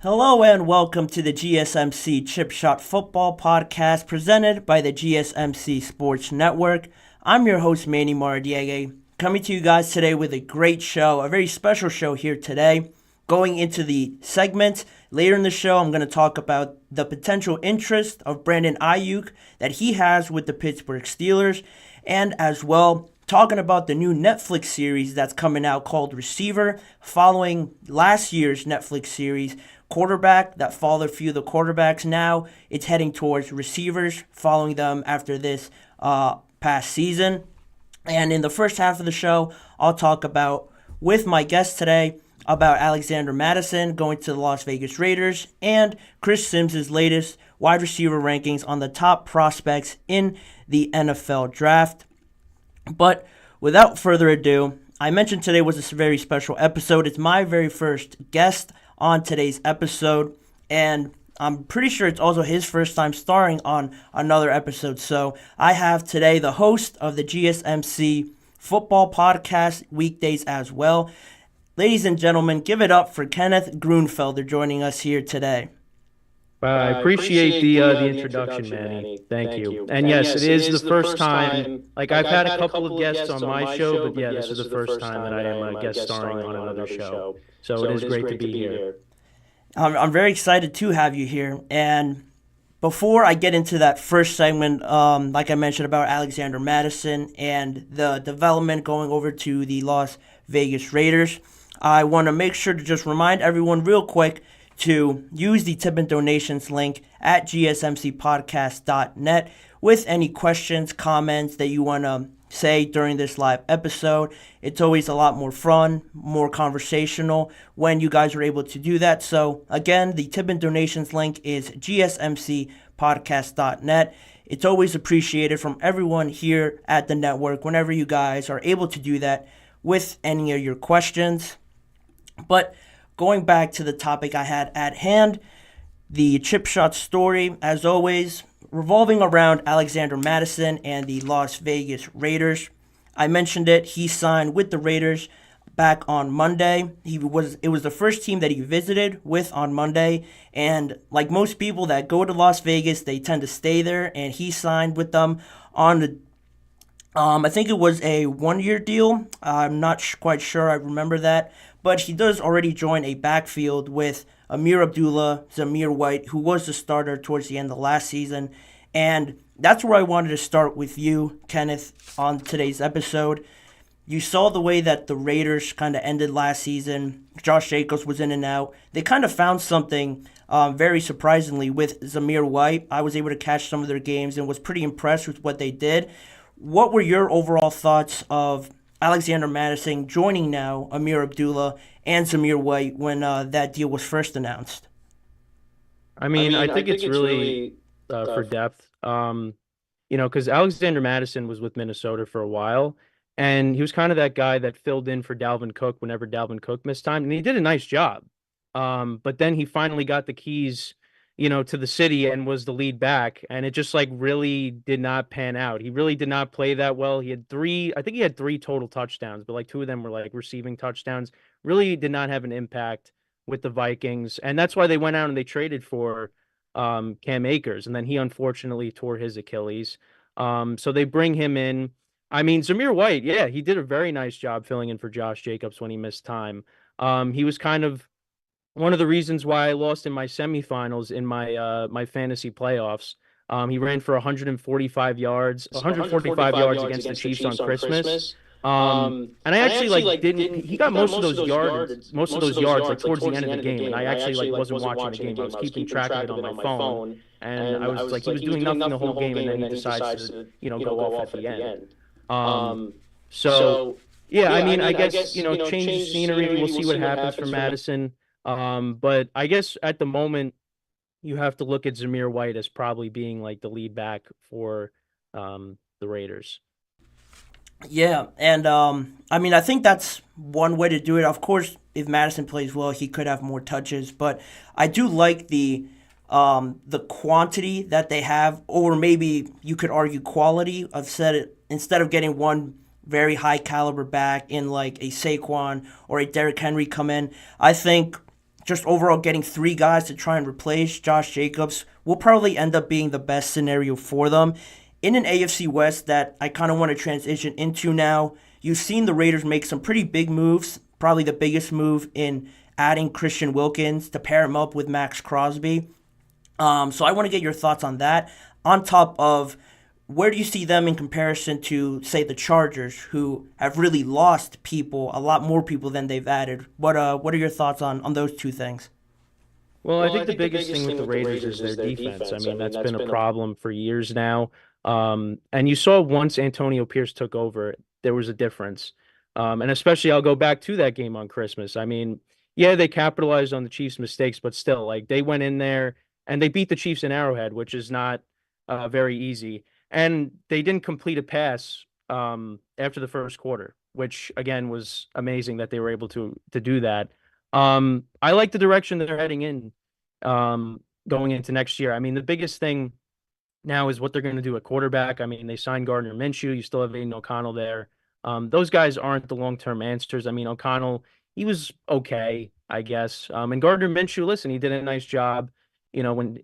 Hello and welcome to the GSMC Chip Shot Football Podcast presented by the GSMC Sports Network. I'm your host, Manny, coming to you guys today with a great show, a very special show here today. Going into the segment, later in the show, I'm going to talk about the potential interest of Brandon Aiyuk that he has with the Pittsburgh Steelers, and as well, talking about the new Netflix series that's coming out called Receiver, following last year's Netflix series, Quarterback, that followed a few of the quarterbacks. Now it's heading towards receivers, following them after this past season. And in the first half of the show, I'll talk about, with my guest today, about Alexander Mattison going to the Las Vegas Raiders and Chris Sims' latest wide receiver rankings on the top prospects in the NFL draft. But without further ado, I mentioned today was a very special episode. It's my very first guest on today's episode, and I'm pretty sure it's also his first time starring on another episode. So I have today the host of the GSMC Football Podcast weekdays as well. Ladies and gentlemen, give it up for Kenneth Gruenfelder joining us here today. I appreciate the introduction, Manny. Thank you. And yes, it is the first time. Like, I've had a couple of guests on my show, but yeah, this is the first time that I am a guest starring on another show. So it is great to be here. I'm very excited to have you here. And before I get into that first segment, like I mentioned about Alexander Mattison and the development going over to the Las Vegas Raiders, I want to make sure to just remind everyone real quick to use the tip and donations link at gsmcpodcast.net with any questions, comments that you want to say during this live episode. It's always a lot more fun, more conversational when you guys are able to do that. So again, the tip and donations link is gsmcpodcast.net. It's always appreciated from everyone here at the network whenever you guys are able to do that with any of your questions. But going back to the topic I had at hand, the chip shot story, as always, revolving around Alexander Mattison and the Las Vegas Raiders. I mentioned it. He signed with the Raiders back on Monday. It was the first team that he visited with on Monday. And like most people that go to Las Vegas, they tend to stay there. And he signed with them on the I think it was a 1-year deal. I'm not quite sure. I remember that. But he does already join a backfield with Ameer Abdullah, Zamir White, who was the starter towards the end of last season. And that's where I wanted to start with you, Kenneth, on today's episode. You saw the way that the Raiders kind of ended last season. Josh Jacobs was in and out. They kind of found something very surprisingly with Zamir White. I was able to catch some of their games and was pretty impressed with what they did. What were your overall thoughts of Alexander Mattison joining now Ameer Abdullah and Zamir White when that deal was first announced? I think it's really for depth. Because Alexander Mattison was with Minnesota for a while, and he was kind of that guy that filled in for Dalvin Cook whenever Dalvin Cook missed time, and he did a nice job. But then he finally got the keys, to the city and was the lead back, and it just really did not pan out. He really did not play that well. He had three total touchdowns, but 2 of them were receiving touchdowns. Really did not have an impact with the Vikings, and that's why they went out and they traded for Cam Akers, and then he unfortunately tore his Achilles. So they bring him in. Zamir White, yeah, he did a very nice job filling in for Josh Jacobs when he missed time. He was kind of one of the reasons why I lost in my semifinals in my fantasy playoffs. He ran for 145 yards against the Chiefs on Christmas. And I actually didn't. He got most of those yards towards the end of the game, and I actually wasn't watching the game. I was keeping track of it on my phone, and I was he was doing nothing the whole game, and then he decides to go off at the end. So yeah, I guess change the scenery. We'll see what happens for Mattison. But I guess at the moment you have to look at Zamir White as probably being the lead back for the Raiders. Yeah, and I think that's one way to do it. Of course, if Mattison plays well, he could have more touches, but I do like the quantity that they have, or maybe you could argue quality of instead of getting one very high caliber back in a Saquon or a Derrick Henry come in. I think just overall getting three guys to try and replace Josh Jacobs will probably end up being the best scenario for them. In an AFC West that I kind of want to transition into now, you've seen the Raiders make some pretty big moves, probably the biggest move in adding Christian Wilkins to pair him up with Max Crosby. So I want to get your thoughts on that. On top of where do you see them in comparison to, say, the Chargers, who have really lost people, a lot more people than they've added? What are your thoughts on those two things? Well, I think the biggest thing with the Raiders is their defense. I mean, that's been a problem for years now. And you saw once Antonio Pierce took over, there was a difference. And especially I'll go back to that game on Christmas. I mean, yeah, they capitalized on the Chiefs' mistakes, but still, like they went in there and they beat the Chiefs in Arrowhead, which is not very easy. And they didn't complete a pass after the first quarter, which again was amazing that they were able to do that. I like the direction that they're heading in going into next year. I mean, the biggest thing now is what they're going to do at quarterback. I mean, they signed Gardner Minshew. You still have Aiden O'Connell there. Those guys aren't the long-term answers. I mean, O'Connell, he was okay, I guess. And Gardner Minshew, listen, he did a nice job. When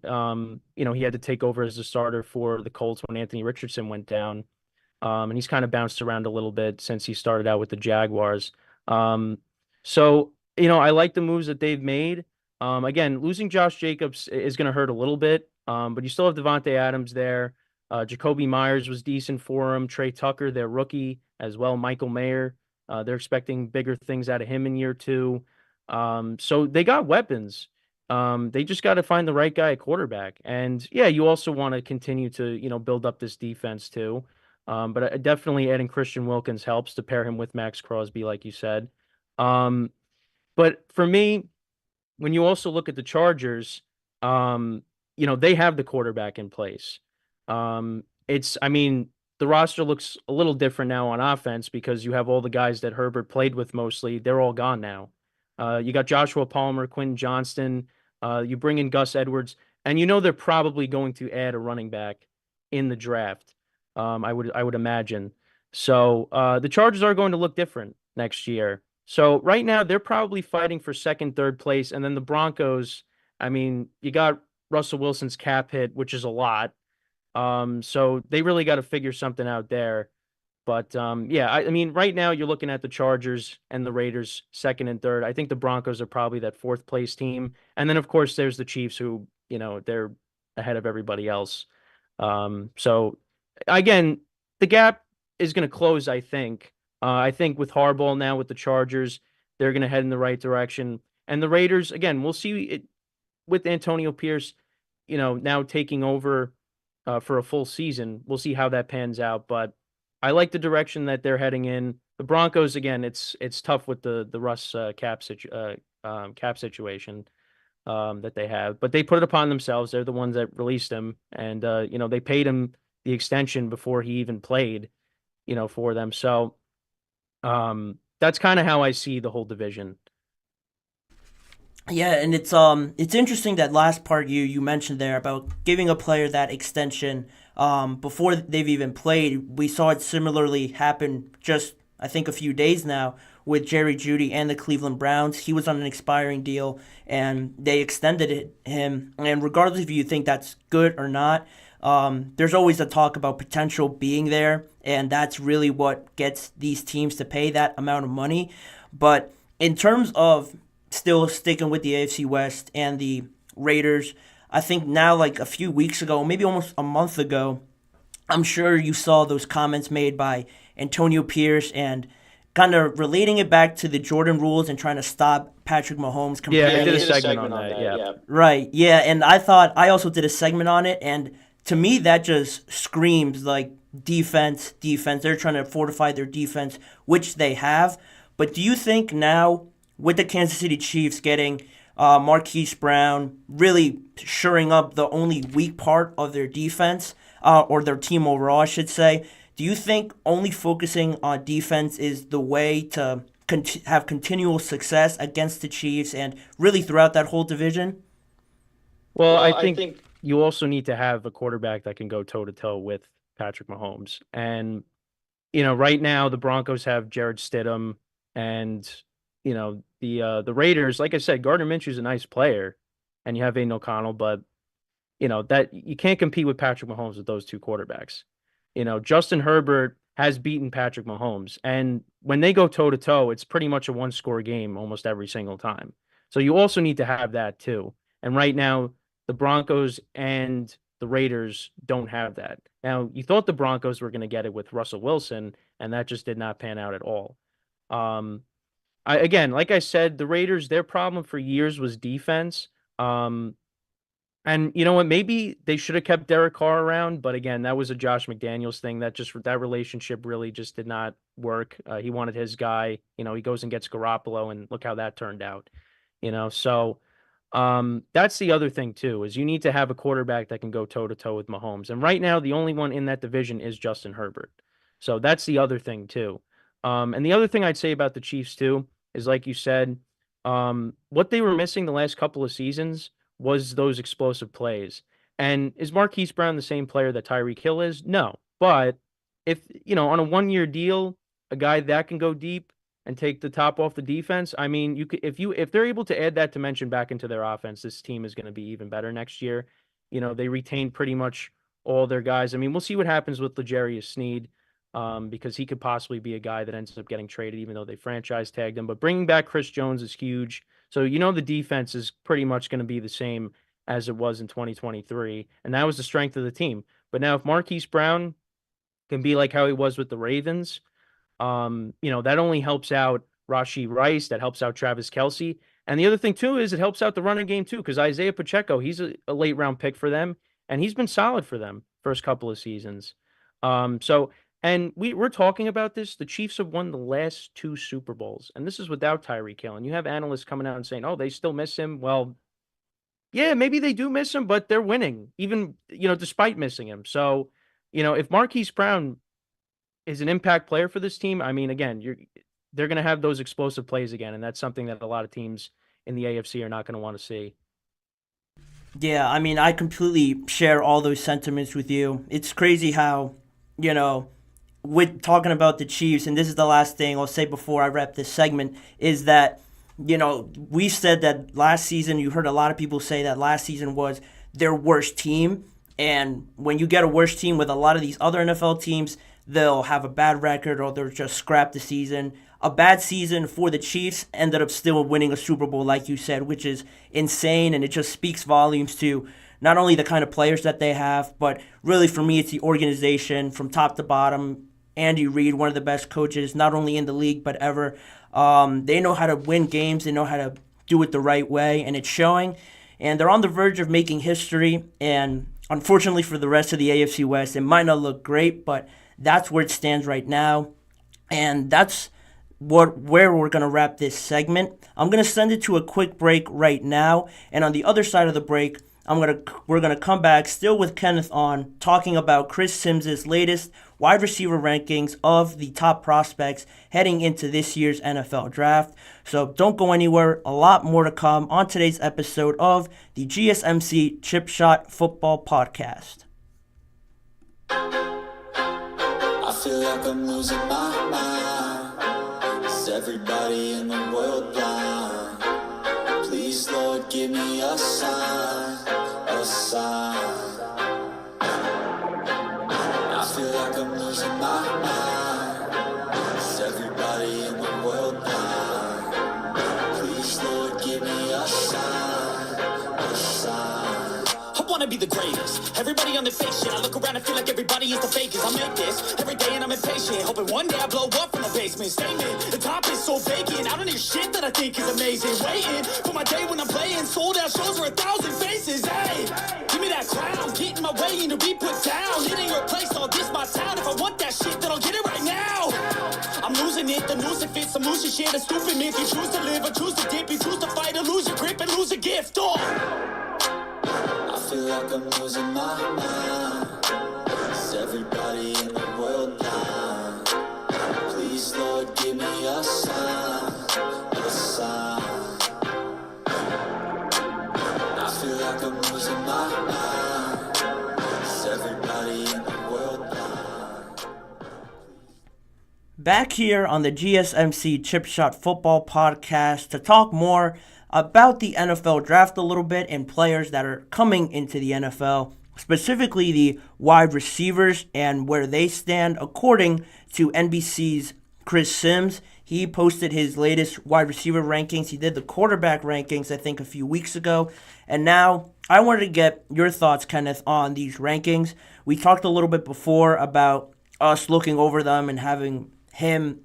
he had to take over as the starter for the Colts when Anthony Richardson went down. And he's kind of bounced around a little bit since he started out with the Jaguars. So, I like the moves that they've made. Again, losing Josh Jacobs is going to hurt a little bit, but you still have Devontae Adams there. Jacoby Myers was decent for him. Trey Tucker, their rookie, as well. Michael Mayer, they're expecting bigger things out of him in year two. So they got weapons. They just got to find the right guy at quarterback. And yeah, you also want to continue to, build up this defense too. But definitely adding Christian Wilkins helps to pair him with Max Crosby, like you said. But for me, when you also look at the Chargers, they have the quarterback in place. I mean, the roster looks a little different now on offense because you have all the guys that Herbert played with mostly. They're all gone now. You got Joshua Palmer, Quentin Johnston. You bring in Gus Edwards, and they're probably going to add a running back in the draft. I would imagine. So the Chargers are going to look different next year. So right now they're probably fighting for second, third place, and then the Broncos. I mean, you got Russell Wilson's cap hit, which is a lot. So they really got to figure something out there. But yeah, I mean, right now you're looking at the Chargers and the Raiders second and third. I think the Broncos are probably that fourth place team, and then of course there's the Chiefs, who they're ahead of everybody else. So again, the gap is going to close. I think with Harbaugh now with the Chargers, they're going to head in the right direction, and the Raiders again, we'll see it with Antonio Pierce, now taking over for a full season. We'll see how that pans out, but I like the direction that they're heading in. The Broncos, again, it's tough with the Russ cap situation that they have, but they put it upon themselves. They're the ones that released him, and they paid him the extension before he even played, for them. So that's kind of how I see the whole division. Yeah, and it's interesting that last part you mentioned there about giving a player that extension before they've even played. We saw it similarly happen just I think a few days now with Jerry Jeudy and the Cleveland Browns. He was on an expiring deal and they extended him. And regardless if you think that's good or not, there's always a talk about potential being there, and that's really what gets these teams to pay that amount of money. But in terms of still sticking with the AFC West and the Raiders, I think now, like a few weeks ago, maybe almost a month ago, I'm sure you saw those comments made by Antonio Pierce and kind of relating it back to the Jordan rules and trying to stop Patrick Mahomes Yeah, I comparing did a it. segment on that. Yeah. Right, yeah, and I thought I also did a segment on it, and to me that just screams like defense. They're trying to fortify their defense, which they have. But do you think now, with the Kansas City Chiefs getting Marquise Brown, really shoring up the only weak part of their defense, or their team overall, I should say, do you think only focusing on defense is the way to have continual success against the Chiefs and really throughout that whole division? Well, I think you also need to have a quarterback that can go toe to toe with Patrick Mahomes. And, right now the Broncos have Jared Stidham and, the Raiders, like I said, Gardner Minshew's a nice player, and you have Aiden O'Connell, but that you can't compete with Patrick Mahomes with those two quarterbacks. Justin Herbert has beaten Patrick Mahomes, and when they go toe to toe, it's pretty much a one-score game almost every single time. So you also need to have that too. And right now, the Broncos and the Raiders don't have that. Now, you thought the Broncos were going to get it with Russell Wilson, and that just did not pan out at all. Again, like I said, the Raiders, their problem for years was defense. And you know what? Maybe they should have kept Derek Carr around, but again, that was a Josh McDaniels thing. That relationship really just did not work. He wanted his guy. He goes and gets Garoppolo, and look how that turned out. So that's the other thing too, is you need to have a quarterback that can go toe to toe with Mahomes. And right now, the only one in that division is Justin Herbert. So that's the other thing too. And the other thing I'd say about the Chiefs too is, like you said, what they were missing the last couple of seasons was those explosive plays. And is Marquise Brown the same player that Tyreek Hill is? No. But if, on a 1-year deal, a guy that can go deep and take the top off the defense, I mean, if they're able to add that dimension back into their offense, this team is going to be even better next year. They retained pretty much all their guys. I mean, we'll see what happens with L'Jarius Sneed, because he could possibly be a guy that ends up getting traded, even though they franchise tagged him. But bringing back Chris Jones is huge. So, the defense is pretty much going to be the same as it was in 2023. And that was the strength of the team. But now if Marquise Brown can be like how he was with the Ravens, that only helps out Rashee Rice. That helps out Travis Kelce. And the other thing, too, is it helps out the running game, too, because Isaiah Pacheco, he's a late-round pick for them, and he's been solid for them first couple of seasons. And we're talking about this. The Chiefs have won the last 2 Super Bowls, and this is without Tyreek Hill. And you have analysts coming out and saying, oh, they still miss him. Well, yeah, maybe they do miss him, but they're winning, even, despite missing him. So, if Marquise Brown is an impact player for this team, I mean, again, they're going to have those explosive plays again, and that's something that a lot of teams in the AFC are not going to want to see. Yeah, I mean, I completely share all those sentiments with you. It's crazy how, with talking about the Chiefs, and this is the last thing I'll say before I wrap this segment, is that, we said that last season, you heard a lot of people say that last season was their worst team. And when you get a worse team with a lot of these other NFL teams, they'll have a bad record or they'll just scrap the season. A bad season for the Chiefs ended up still winning a Super Bowl, like you said, which is insane. And it just speaks volumes to not only the kind of players that they have, but really for me, it's the organization from top to bottom. Andy Reid, one of the best coaches, not only in the league, but ever. They know how to win games. They know how to do it the right way, and it's showing. And they're on the verge of making history. And unfortunately for the rest of the AFC West, it might not look great, but that's where it stands right now. And that's where we're going to wrap this segment. I'm going to send it to a quick break right now. And on the other side of the break, we're gonna come back still with Kenneth on talking about Chris Simms' latest wide receiver rankings of the top prospects heading into this year's NFL draft. So don't go anywhere. A lot more to come on today's episode of the GSMC Chip Shot Football Podcast. I feel like I'm losing my mind. Is everybody in the world blind? Please, Lord, give me a sign. I feel like I'm losing my mind. Is everybody in the world blind? Please, Lord, give me a sign. I wanna be the greatest. Everybody on the fake shit. I look around and feel like everybody is the fakest. I make this every day and I'm impatient. Hoping one day I blow up from the basement. Statement, the top is so vacant. I don't hear shit that I think is amazing. Waiting for my day when I'm playing. Sold out shows for 1,000 faces. Hey, give me that crown. Get in my way and to be put down. It ain't your place, all this my town. If I want that shit, then I'll get it right now. I'm losing it, the noose it fits. I'm losing shit, a stupid myth. You choose to live or choose to dip. You choose to fight or lose your grip and lose a gift. I feel like I'm losing my mind. Is everybody in the world blind? Please, Lord, give me a sign. I feel like I'm losing my mind. Is everybody in the world blind? Back here on the GSMC Chip Shot Football Podcast to talk more about the NFL draft a little bit and players that are coming into the NFL, specifically the wide receivers and where they stand according to NBC's Chris Sims. He posted his latest wide receiver rankings. He did the quarterback rankings, I think, a few weeks ago. And now I wanted to get your thoughts, Kenneth, on these rankings. We talked a little bit before about us looking over them and having him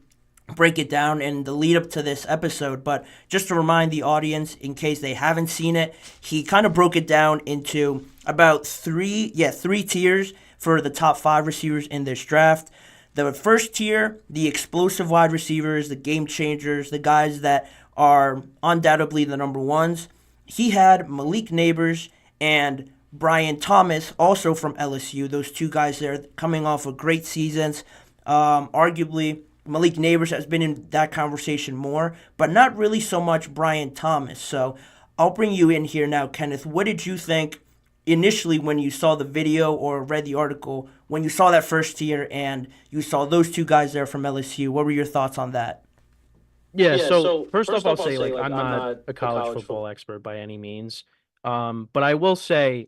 break it down in the lead up to this episode. But just to remind the audience, in case they haven't seen it, he kind of broke it down into about three tiers for the top 5 receivers in this draft. The first tier, the explosive wide receivers, the game changers, the guys that are undoubtedly the number ones. He had Malik Neighbors and Brian Thomas, also from LSU. Those two guys there coming off of great seasons. Arguably, Malik Neighbors has been in that conversation more, but not really so much Brian Thomas. So I'll bring you in here now, Kenneth. What did you think initially when you saw the video or read the article, when you saw that first tier and you saw those two guys there from LSU? What were your thoughts on that? Yeah, so first off, I'll say, like, I'm not a college football expert by any means. But I will say,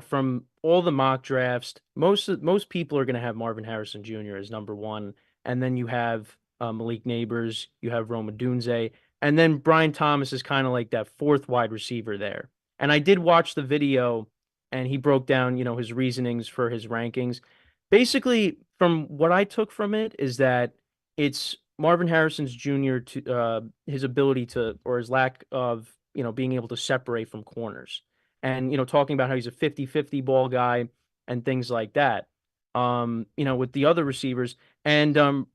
from all the mock drafts, most people are going to have Marvin Harrison Jr. as number one. And then you have Malik Neighbors, you have Rome Odunze, and then Brian Thomas is kind of like that fourth wide receiver there. And I did watch the video, and he broke down, his reasonings for his rankings. Basically, from what I took from it is that it's Marvin Harrison's Jr. to his ability to, or his lack of, being able to separate from corners. And, talking about how he's a 50-50 ball guy and things like that. With the other receivers. And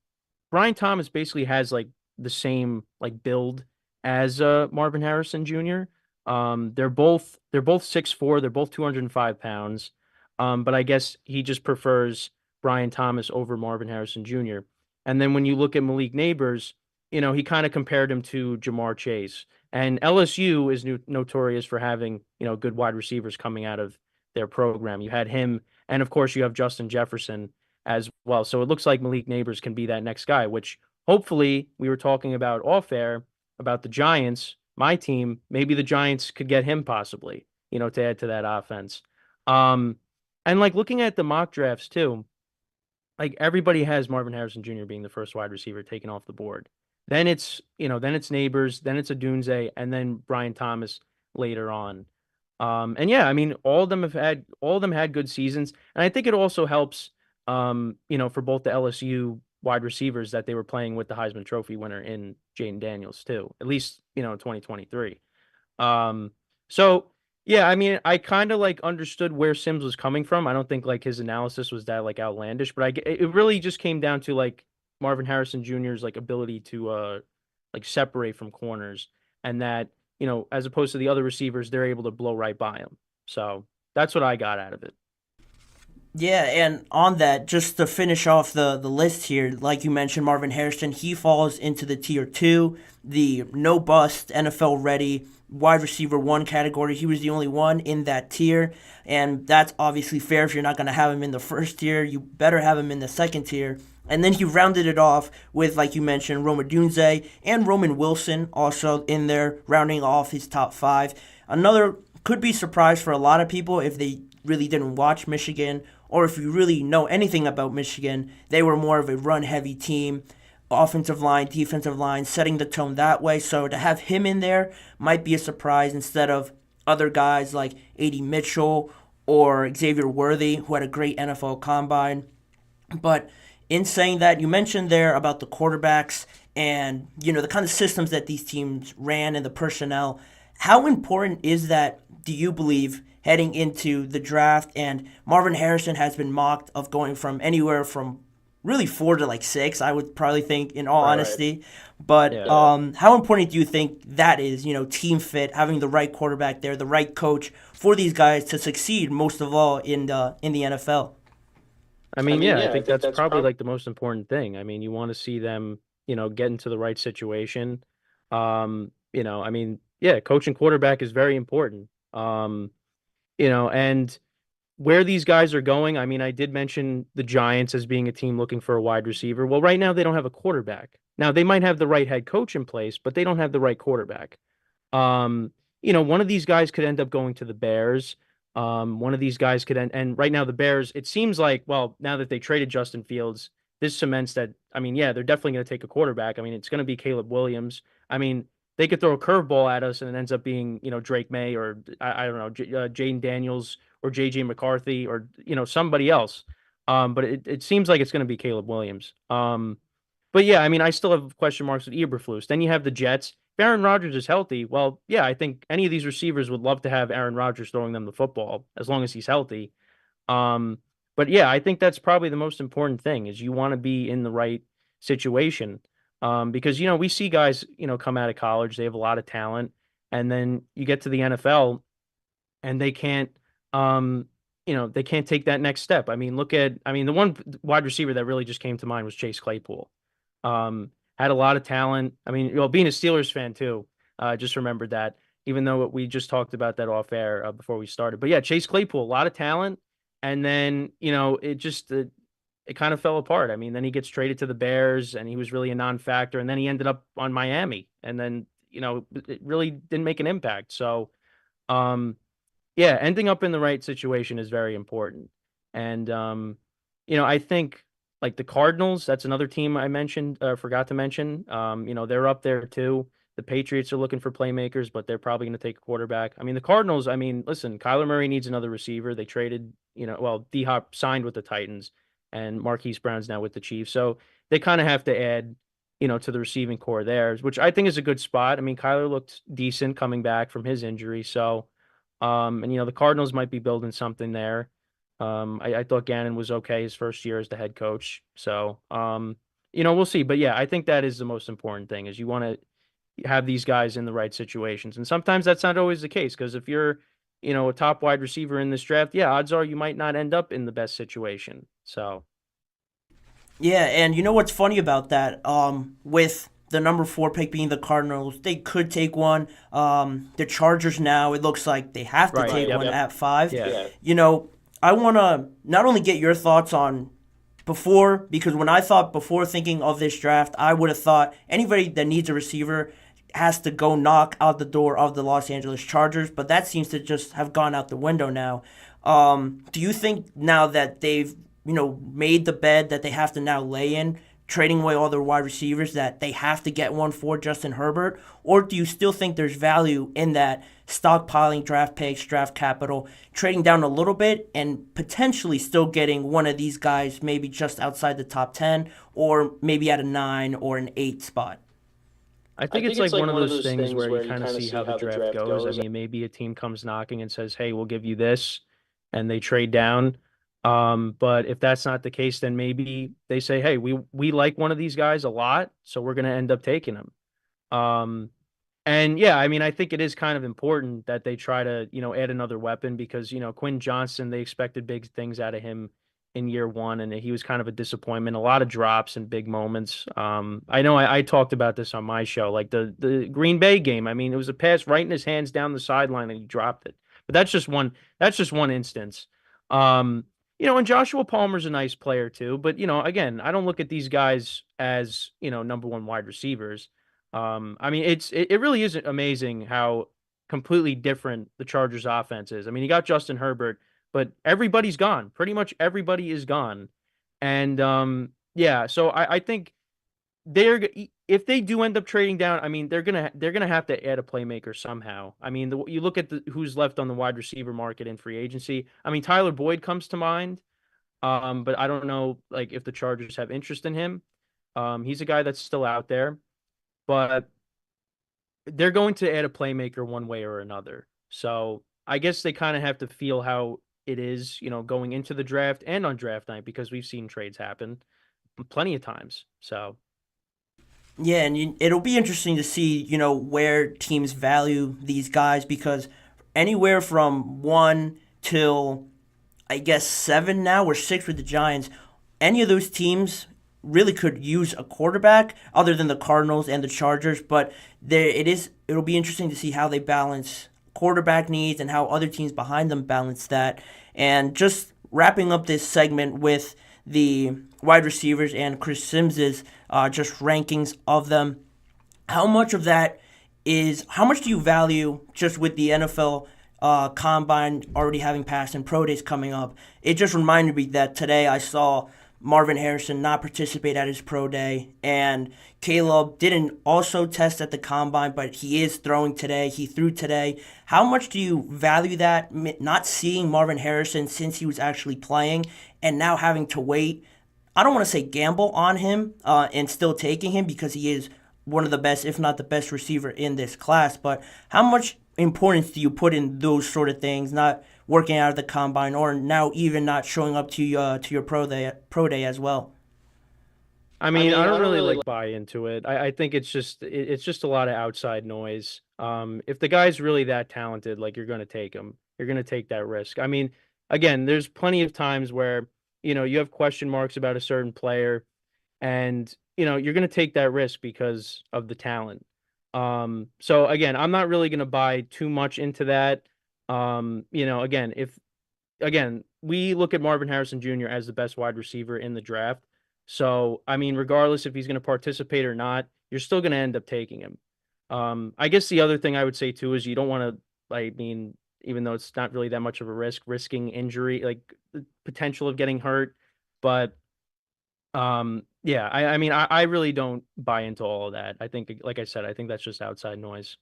Brian Thomas basically has like the same like build as Marvin Harrison Jr. They're both 6'4", they're both 205 pounds. But I guess he just prefers Brian Thomas over Marvin Harrison Jr. And then when you look at Malik Neighbors, he kind of compared him to Jamar Chase. And LSU is notorious for having, good wide receivers coming out of their program. You had him, and of course you have Justin Jefferson as well. So it looks like Malik Neighbors can be that next guy, which hopefully we were talking about off air about the Giants, my team. Maybe the Giants could get him possibly, to add to that offense. And like looking at the mock drafts too, like everybody has Marvin Harrison Jr. being the first wide receiver taken off the board. Then it's Neighbors, then it's Odunze, and then Brian Thomas later on. And yeah, I mean, all of them had good seasons, and I think it also helps, for both the LSU wide receivers that they were playing with the Heisman Trophy winner in Jaden Daniels too, at least in 2023. So yeah, I mean, I kind of like understood where Sims was coming from. I don't think like his analysis was that like outlandish, but it really just came down to like Marvin Harrison Jr.'s like ability to like separate from corners, and that as opposed to the other receivers, they're able to blow right by him. So that's what I got out of it. Yeah, and on that, just to finish off the list here, like you mentioned, Marvin Harrison, he falls into the tier 2, the no bust, NFL ready wide receiver 1 category. He was the only one in that tier, and that's obviously fair. If you're not going to have him in the first tier, you better have him in the second tier. And then he rounded it off with, like you mentioned, Rome Odunze and Roman Wilson also in there, rounding off his top 5. Another could be surprise for a lot of people if they really didn't watch Michigan, or if you really know anything about Michigan. They were more of a run-heavy team, offensive line, defensive line, setting the tone that way. So to have him in there might be a surprise instead of other guys like A.D. Mitchell or Xavier Worthy, who had a great NFL combine. But in saying that, you mentioned there about the quarterbacks and, the kind of systems that these teams ran and the personnel. How important is that, do you believe, heading into the draft? And Marvin Harrison has been mocked of going from anywhere from really 4 to like 6, I would probably think, in all honesty. But yeah. How important do you think that is, team fit, having the right quarterback there, the right coach for these guys to succeed, most of all in the NFL? I mean, I think that's probably like the most important thing. I mean, you want to see them, get into the right situation. I mean, yeah, coaching quarterback is very important. And where these guys are going, I mean, I did mention the Giants as being a team looking for a wide receiver. Well, right now they don't have a quarterback. Now they might have the right head coach in place, but they don't have the right quarterback. Um, one of these guys could end up going to the Bears. One of these guys could end, and right now the Bears, it seems like, well, now that they traded Justin Fields, this cements that, I mean, yeah, they're definitely going to take a quarterback. I mean, it's going to be Caleb Williams. I mean, they could throw a curveball at us and it ends up being, Drake May or I don't know, Jaden Daniels or JJ McCarthy or, somebody else. But it seems like it's going to be Caleb Williams. But yeah, I mean, I still have question marks with Eberflus. Then you have the Jets. If Aaron Rodgers is healthy, well, yeah, I think any of these receivers would love to have Aaron Rodgers throwing them the football as long as he's healthy. Um, but yeah, I think that's probably the most important thing is you want to be in the right situation. Because we see guys, come out of college, they have a lot of talent, and then you get to the NFL and they can't take that next step. I mean, the one wide receiver that really just came to mind was Chase Claypool. Had a lot of talent. I mean, being a Steelers fan too, just remembered that, even though we just talked about that off air before we started. But yeah, Chase Claypool, a lot of talent. And then, it kind of fell apart. I mean, then he gets traded to the Bears and he was really a non-factor. And then he ended up on Miami. And then, it really didn't make an impact. So, yeah, ending up in the right situation is very important. And, I think like the Cardinals, that's another team I forgot to mention. They're up there too. The Patriots are looking for playmakers, but they're probably going to take a quarterback. I mean, the Cardinals, I mean, listen, Kyler Murray needs another receiver. They traded, D-Hop signed with the Titans and Marquise Brown's now with the Chiefs. So they kind of have to add, to the receiving core there, which I think is a good spot. I mean, Kyler looked decent coming back from his injury. So, the Cardinals might be building something there. I thought Gannon was okay his first year as the head coach. So, we'll see. But yeah, I think that is the most important thing is you want to have these guys in the right situations. And sometimes that's not always the case because if you're, a top wide receiver in this draft, yeah, odds are you might not end up in the best situation. So. Yeah, and you know what's funny about that? With the number 4 pick being the Cardinals, they could take one. The Chargers now, it looks like they have to take one at 5. Yeah. I want to not only get your thoughts on before, because when I thought before thinking of this draft, I would have thought anybody that needs a receiver has to go knock out the door of the Los Angeles Chargers, but that seems to just have gone out the window now. Do you think now that they've, made the bed that they have to now lay in, trading away all their wide receivers, that they have to get one for Justin Herbert? Or do you still think there's value in that stockpiling draft picks, draft capital, trading down a little bit and potentially still getting one of these guys maybe just outside the top 10 or maybe at a 9 or an 8 spot? I think it's like one of those things where you kind of see how the draft goes. I mean, maybe a team comes knocking and says, hey, we'll give you this, and they trade down. But if that's not the case, then maybe they say, hey, we like one of these guys a lot, so we're going to end up taking him. And yeah, I mean, I think it is kind of important that they try to, add another weapon because, Quinn Johnson, they expected big things out of him in year one, and he was kind of a disappointment, a lot of drops and big moments. I know I talked about this on my show, like the Green Bay game. I mean, it was a pass right in his hands down the sideline and he dropped it. But that's just one instance. And Joshua Palmer's a nice player too, but again, I don't look at these guys as, number 1 wide receivers. I mean, it really is amazing how completely different the Chargers offense is. I mean, you got Justin Herbert, but everybody's gone. Pretty much everybody is gone. And yeah, so I think if they do end up trading down, I mean, they're gonna have to add a playmaker somehow. I mean, you look at who's left on the wide receiver market in free agency. I mean, Tyler Boyd comes to mind, but I don't know like if the Chargers have interest in him. He's a guy that's still out there, but they're going to add a playmaker one way or another. So I guess they kind of have to feel how it is, going into the draft and on draft night because we've seen trades happen plenty of times. So. Yeah, and it'll be interesting to see, where teams value these guys because anywhere from 1 till, I guess, 7 now or 6 with the Giants, any of those teams really could use a quarterback other than the Cardinals and the Chargers, but it'll be interesting to see how they balance quarterback needs and how other teams behind them balance that. And just wrapping up this segment with the wide receivers and Chris Sims's just rankings of them. How much do you value just with the NFL combine already having passed and pro days coming up? It just reminded me that today I saw Marvin Harrison not participate at his pro day, and Caleb didn't also test at the combine, but he is throwing today. He threw today. How much do you value that, not seeing Marvin Harrison since he was actually playing and now having to wait? I don't want to say gamble on him and still taking him because he is one of the best, if not the best receiver in this class, but how much importance do you put in those sort of things, not working out of the combine or now even not showing up to your pro day as well? I mean, I don't really buy into it. I think it's just a lot of outside noise. If the guy's really that talented, like, you're going to take him. You're going to take that risk. I mean, again, there's plenty of times where, you have question marks about a certain player and, you're going to take that risk because of the talent. So again, I'm not really going to buy too much into that. Again, we look at Marvin Harrison Jr. as the best wide receiver in the draft. So, I mean, regardless if he's going to participate or not, you're still going to end up taking him. I guess the other thing I would say too is you don't want to, even though it's not really that much of a risking injury, like the potential of getting hurt. But I really don't buy into all of that. I think, like I said, I think that's just outside noise.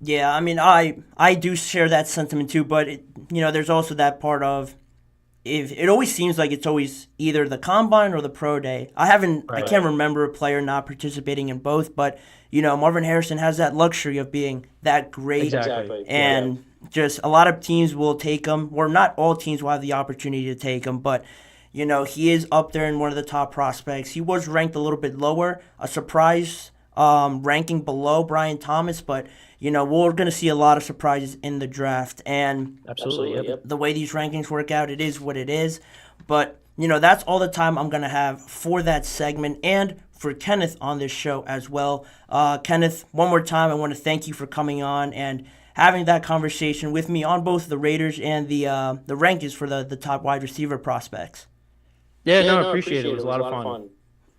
Yeah, I mean, I do share that sentiment too, but there's also that part of, if it always seems like it's always either the combine or the pro day. I can't remember a player not participating in both, but Marvin Harrison has that luxury of being that great. Exactly. And just a lot of teams will take him, or not all teams will have the opportunity to take him, but he is up there in one of the top prospects. He was ranked a little bit lower, a surprise ranking below Brian Thomas, but we're going to see a lot of surprises in the draft. And absolutely, the way these rankings work out, it is what it is. But that's all the time I'm going to have for that segment and for Kenneth on this show as well. Kenneth, one more time, I want to thank you for coming on and having that conversation with me on both the Raiders and the rankings for the top wide receiver prospects. Yeah, I appreciate it. It was a lot of fun.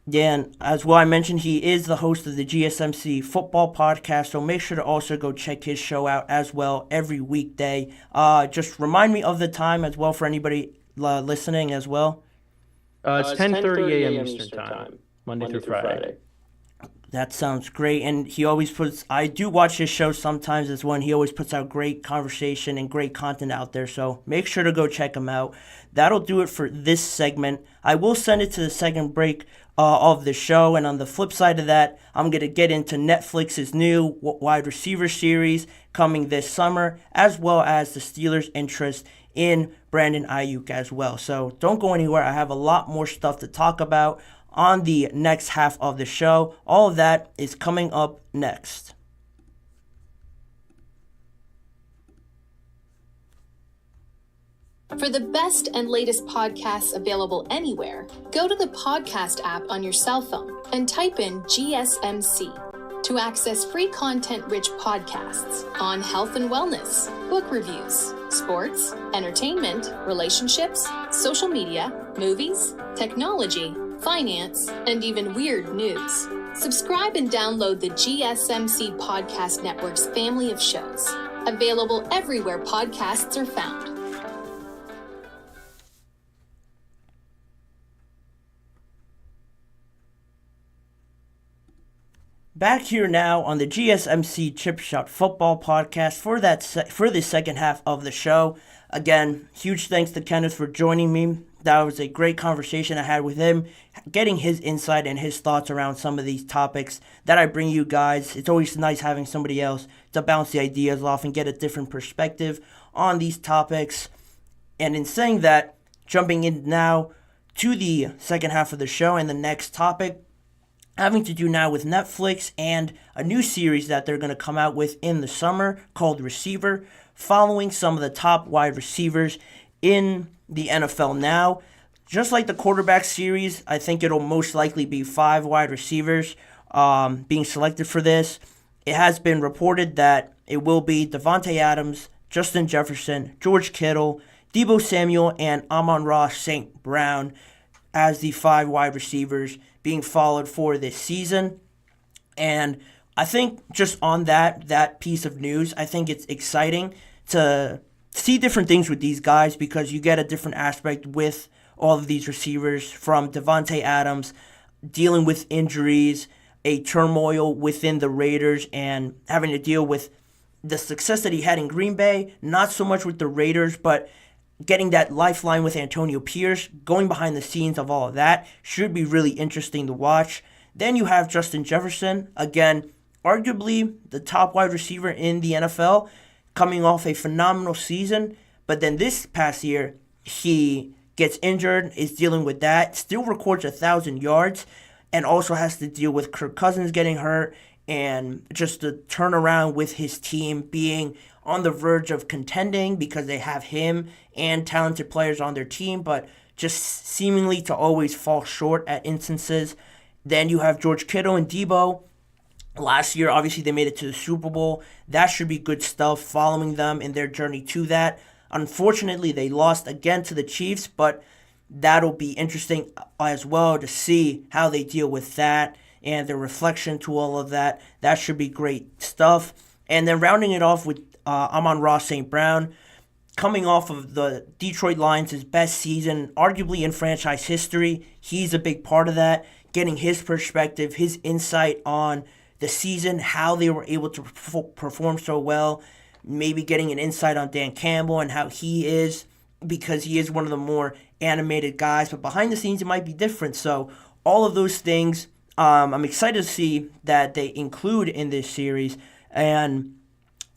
Yeah, and as well, I mentioned he is the host of the GSMC Football Podcast, so make sure to also go check his show out as well every weekday. Just remind me of the time as well for anybody listening as well. It's 10:30 a.m. Eastern Time, Monday through Friday. That sounds great, and I do watch his show sometimes as well, and he always puts out great conversation and great content out there, so make sure to go check him out. That'll do it for this segment. I will send it to the second break of the show, and on the flip side of that, I'm going to get into Netflix's new wide receiver series coming this summer, as well as the Steelers' interest in Brandon Aiyuk as well. So don't go anywhere. I have a lot more stuff to talk about on the next half of the show. All of that is coming up next. For the best and latest podcasts available anywhere, go to the podcast app on your cell phone and type in GSMC to access free content-rich podcasts on health and wellness, book reviews, sports, entertainment, relationships, social media, movies, technology, finance, and even weird news. Subscribe and download the GSMC Podcast Network's family of shows, available everywhere podcasts are found. Back here now on the GSMC Chip Shot Football Podcast for the second half of the show. Again, huge thanks to Kenneth for joining me. That was a great conversation I had with him, getting his insight and his thoughts around some of these topics that I bring you guys. It's always nice having somebody else to bounce the ideas off and get a different perspective on these topics. And in saying that, jumping in now to the second half of the show and the next topic, having to do now with Netflix and a new series that they're going to come out with in the summer called Receiver, following some of the top wide receivers in the NFL now. Just like the quarterback series, I think it'll most likely be 5 wide receivers being selected for this. It has been reported that it will be Devontae Adams, Justin Jefferson, George Kittle, Deebo Samuel, and Amon-Ra St. Brown as the 5 wide receivers being followed for this season. And I think just on that piece of news, I think it's exciting to see different things with these guys because you get a different aspect with all of these receivers, from Devontae Adams dealing with injuries, a turmoil within the Raiders, and having to deal with the success that he had in Green Bay, not so much with the Raiders, but getting that lifeline with Antonio Pierce, going behind the scenes of all of that, should be really interesting to watch. Then you have Justin Jefferson, again, arguably the top wide receiver in the NFL, coming off a phenomenal season. But then this past year, he gets injured, is dealing with that, still records 1,000 yards, and also has to deal with Kirk Cousins getting hurt, and just the turnaround with his team being on the verge of contending because they have him and talented players on their team, but just seemingly to always fall short at instances. Then you have George Kittle and Deebo. Last year, obviously, they made it to the Super Bowl. That should be good stuff following them in their journey to that. Unfortunately, they lost again to the Chiefs, but that'll be interesting as well to see how they deal with that and their reflection to all of that. That should be great stuff. And then rounding it off with Amon-Ra St. Brown, coming off of the Detroit Lions' best season, arguably in franchise history. He's a big part of that, getting his perspective, his insight on the season, how they were able to perform so well, maybe getting an insight on Dan Campbell and how he is, because he is one of the more animated guys, but behind the scenes it might be different. So all of those things, I'm excited to see that they include in this series. And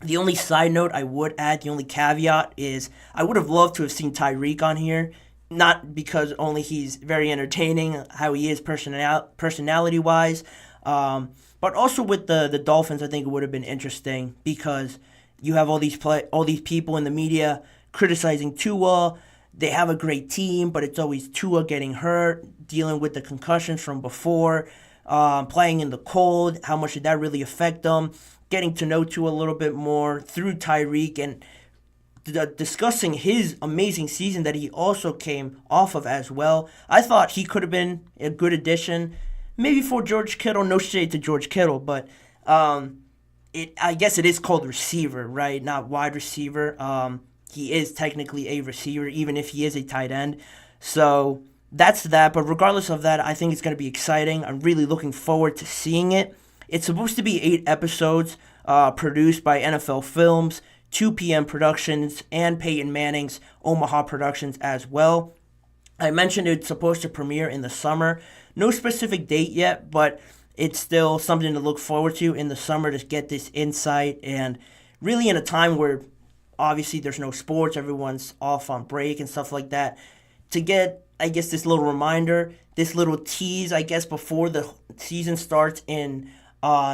the only side note I would add, the only caveat is I would have loved to have seen Tyreek on here, not because only he's very entertaining, how he is personality-wise, but also with the Dolphins. I think it would have been interesting because you have all these people in the media criticizing Tua. They have a great team, but it's always Tua getting hurt, dealing with the concussions from before, playing in the cold. How much did that really affect them? Getting to know Tua a little bit more through Tyreek and discussing his amazing season that he also came off of as well. I thought he could have been a good addition. Maybe for George Kittle, no shade to George Kittle, but I guess it is called receiver, right? Not wide receiver. He is technically a receiver, even if he is a tight end. So that's that. But regardless of that, I think it's going to be exciting. I'm really looking forward to seeing it. It's supposed to be 8 episodes produced by NFL Films, 2 p.m. Productions, and Peyton Manning's Omaha Productions as well. I mentioned it's supposed to premiere in the summer. No specific date yet, but it's still something to look forward to in the summer to get this insight. And really in a time where obviously there's no sports, everyone's off on break and stuff like that, to get, I guess, this little reminder, this little tease, I guess, before the season starts in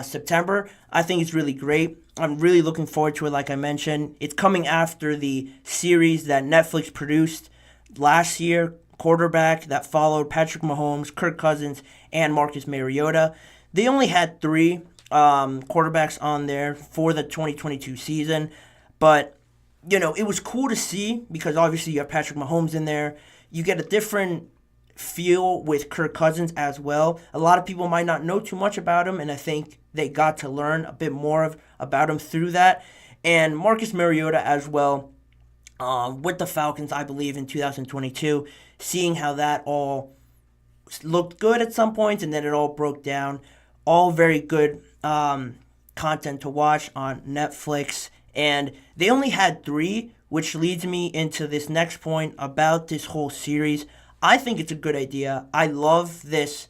September, I think it's really great. I'm really looking forward to it, like I mentioned. It's coming after the series that Netflix produced last year, Quarterback, that followed Patrick Mahomes, Kirk Cousins, and Marcus Mariota. They only had 3 quarterbacks on there for the 2022 season, but, you know, it was cool to see because obviously you have Patrick Mahomes in there. You get a different feel with Kirk Cousins as well. A lot of people might not know too much about him, and I think they got to learn a bit more about him through that. And Marcus Mariota as well, with the Falcons, I believe, in 2022, seeing how that all looked good at some points and then it all broke down. All very good content to watch on Netflix. And they only had 3, which leads me into this next point about this whole series. I think it's a good idea. I love this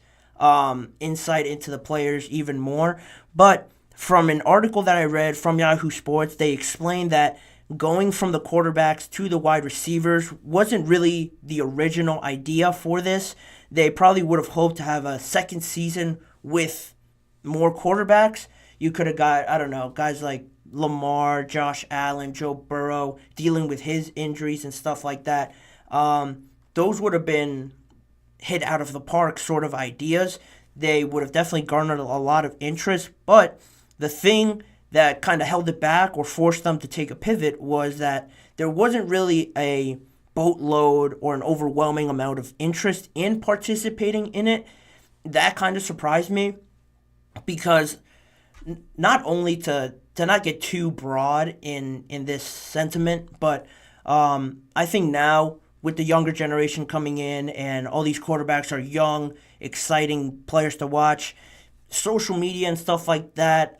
insight into the players even more. But from an article that I read from Yahoo Sports, they explained that going from the quarterbacks to the wide receivers wasn't really the original idea for this. They probably would have hoped to have a second season with more quarterbacks. You could have got, I don't know, guys like Lamar, Josh Allen, Joe Burrow, dealing with his injuries and stuff like that. Those would have been hit out of the park sort of ideas. They would have definitely garnered a lot of interest. But the thing that kind of held it back or forced them to take a pivot was that there wasn't really a boatload or an overwhelming amount of interest in participating in it. That kind of surprised me because not only to not get too broad in this sentiment, but I think now with the younger generation coming in and all these quarterbacks are young, exciting players to watch, social media and stuff like that,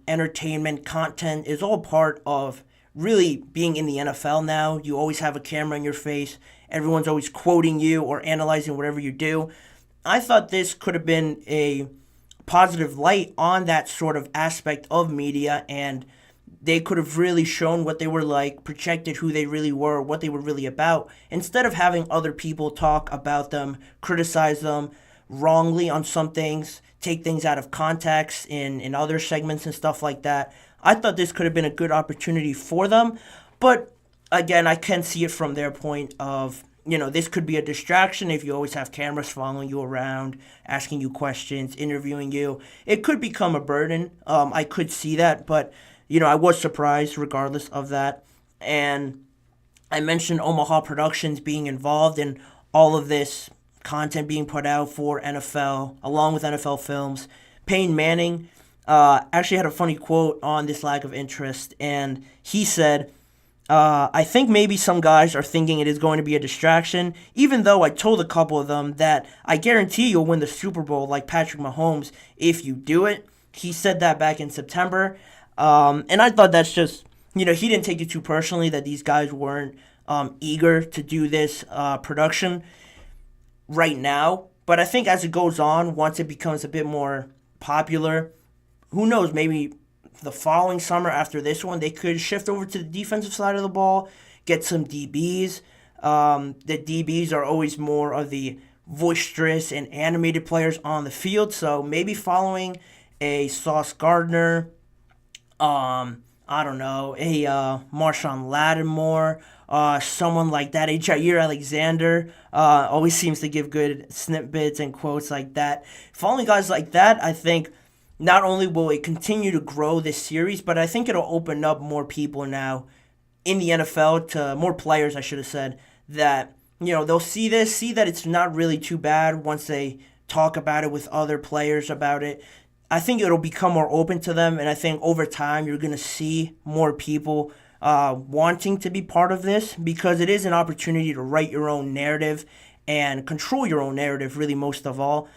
entertainment, content is all part of really being in the NFL now. You always have a camera in your face. Everyone's always quoting you or analyzing whatever you do. I thought this could have been a positive light on that sort of aspect of media, and they could have really shown what they were like, projected who they really were, what they were really about, instead of having other people talk about them, criticize them wrongly on some things, take things out of context in other segments and stuff like that. I thought this could have been a good opportunity for them, but again, I can see it from their point of, this could be a distraction if you always have cameras following you around, asking you questions, interviewing you. It could become a burden. I could see that, but, I was surprised regardless of that. And I mentioned Omaha Productions being involved in all of this content being put out for NFL, along with NFL Films. Peyton Manning actually had a funny quote on this lack of interest, and he said, I think maybe some guys are thinking it is going to be a distraction, even though I told a couple of them that I guarantee you'll win the Super Bowl like Patrick Mahomes if you do it. He said that back in September, and I thought that's just, he didn't take it too personally that these guys weren't eager to do this production right now. But I think as it goes on, once it becomes a bit more popular, who knows, maybe the following summer after this one, they could shift over to the defensive side of the ball, get some DBs. The DBs are always more of the boisterous and animated players on the field, so maybe following a Sauce Gardner, I don't know, a Marshawn Lattimore, someone like that, a Jair Alexander, always seems to give good snippets and quotes like that. Following guys like that, I think not only will it continue to grow this series, but I think it'll open up more people now in the NFL, to more players, I should have said, that, they'll see this, see that it's not really too bad once they talk about it with other players about it. I think it'll become more open to them, and I think over time you're going to see more people wanting to be part of this, because it is an opportunity to write your own narrative and control your own narrative, really, most of all.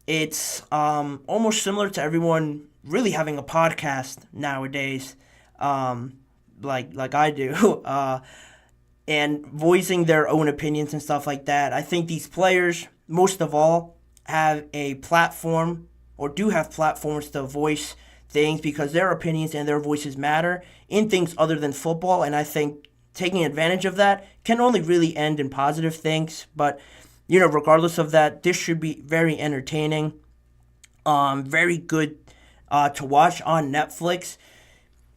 It's almost similar to everyone really having a podcast nowadays, like I do, and voicing their own opinions and stuff like that. I think these players, most of all, have a platform, or do have platforms to voice things, because their opinions and their voices matter in things other than football, and I think taking advantage of that can only really end in positive things. But regardless of that, this should be very entertaining, very good to watch on Netflix.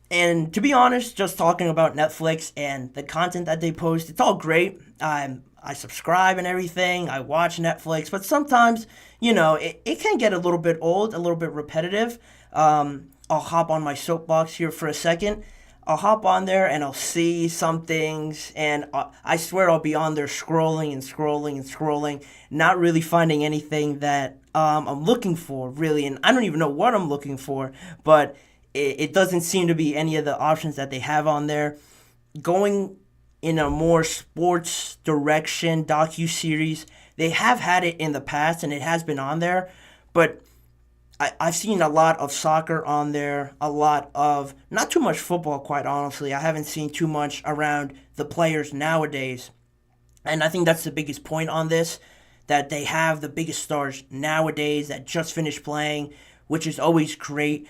And to be honest, just talking about Netflix and the content that they post, it's all great. I subscribe and everything. I watch Netflix, but sometimes, it can get a little bit old, a little bit repetitive. I'll hop on my soapbox here for a second. I'll hop on there and I'll see some things, and I swear I'll be on there scrolling and scrolling and scrolling, not really finding anything that I'm looking for, really. And I don't even know what I'm looking for, but it doesn't seem to be any of the options that they have on there. Going in a more sports direction docuseries, they have had it in the past, and it has been on there, but I've seen a lot of soccer on there, a lot of, not too much football, quite honestly. I haven't seen too much around the players nowadays. And I think that's the biggest point on this, that they have the biggest stars nowadays that just finished playing, which is always great.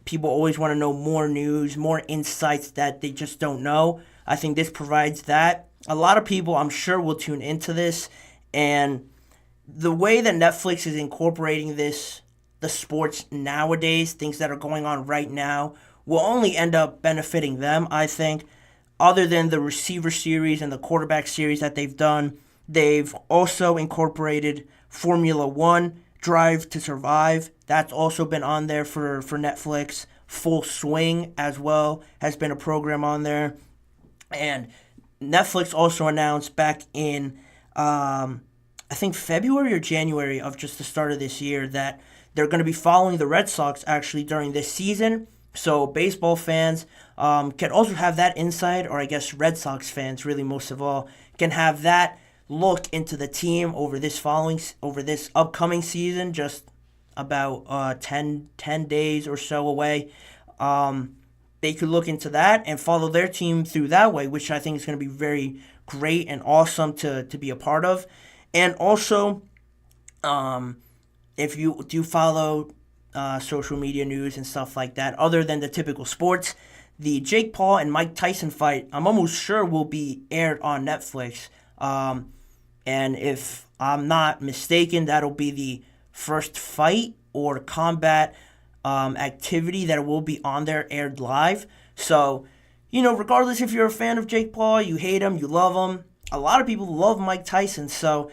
People always want to know more news, more insights that they just don't know. I think this provides that. A lot of people, I'm sure, will tune into this. And the way that Netflix is incorporating this, the sports nowadays, things that are going on right now, will only end up benefiting them, I think. Other than the receiver series and the quarterback series that they've done, they've also incorporated Formula One, Drive to Survive. That's also been on there for Netflix. Full Swing as well has been a program on there. And Netflix also announced back in, I think February or January of just the start of this year, that they're going to be following the Red Sox actually during this season. So baseball fans can also have that insight, or I guess Red Sox fans, really most of all, can have that look into the team over this upcoming season, just about 10 days or so away. They could look into that and follow their team through that way, which I think is going to be very great and awesome to be a part of. And also, if you do follow social media news and stuff like that, other than the typical sports, the Jake Paul and Mike Tyson fight, I'm almost sure will be aired on Netflix. And if I'm not mistaken, that'll be the first fight or combat activity that will be on there aired live. So, regardless if you're a fan of Jake Paul, you hate him, you love him, a lot of people love Mike Tyson. So,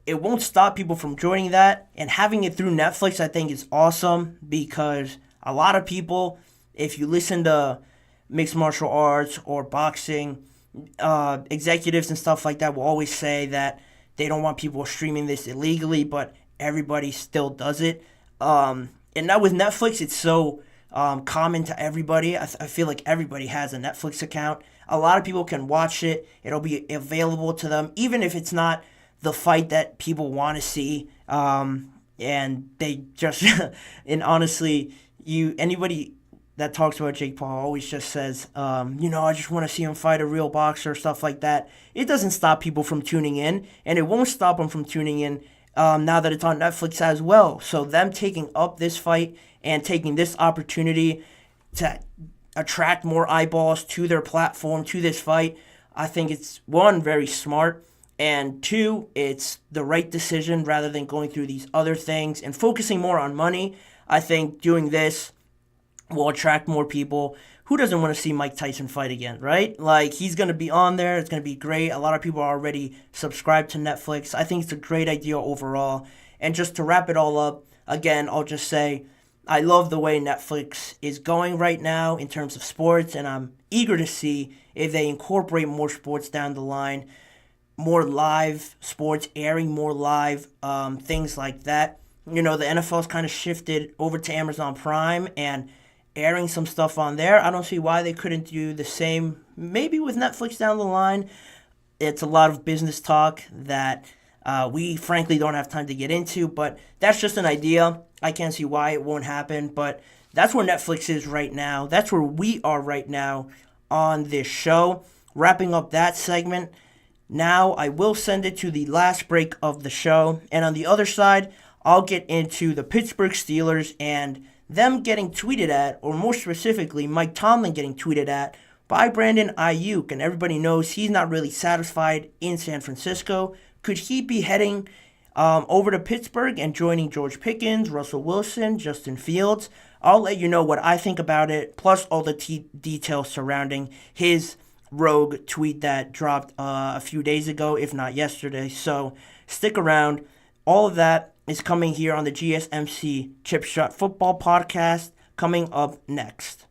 it won't stop people from joining that. And having it through Netflix, I think, is awesome because a lot of people, if you listen to mixed martial arts or boxing, executives and stuff like that will always say that they don't want people streaming this illegally, but everybody still does it. And now with Netflix, it's so common to everybody. I feel like everybody has a Netflix account. A lot of people can watch it. It'll be available to them, even if it's not the fight that people want to see. And they just, and honestly, anybody that talks about Jake Paul always just says, I just want to see him fight a real boxer, stuff like that. It doesn't stop people from tuning in, and it won't stop them from tuning in now that it's on Netflix as well. So them taking up this fight and taking this opportunity to attract more eyeballs to their platform, to this fight, I think it's, one, very smart, and two, it's the right decision rather than going through these other things and focusing more on money. I think doing this will attract more people. Who doesn't want to see Mike Tyson fight again, right? Like, he's going to be on there. It's going to be great. A lot of people are already subscribed to Netflix. I think it's a great idea overall. And just to wrap it all up, again, I'll just say I love the way Netflix is going right now in terms of sports, and I'm eager to see if they incorporate more sports down the line, more live sports, airing more live, things like that. The NFL's kind of shifted over to Amazon Prime and airing some stuff on there. I don't see why they couldn't do the same, maybe with Netflix down the line. It's a lot of business talk that we frankly don't have time to get into, but that's just an idea. I can't see why it won't happen, but that's where Netflix is right now. That's where we are right now on this show. Wrapping up that segment, now I will send it to the last break of the show, and on the other side, I'll get into the Pittsburgh Steelers and them getting tweeted at, or more specifically, Mike Tomlin getting tweeted at by Brandon Aiyuk. And everybody knows he's not really satisfied in San Francisco. Could he be heading over to Pittsburgh and joining George Pickens, Russell Wilson, Justin Fields? I'll let you know what I think about it, plus all the details surrounding his rogue tweet that dropped a few days ago, if not yesterday. So stick around. All of that is coming here on the GSMC Chip Shot Football Podcast, coming up next.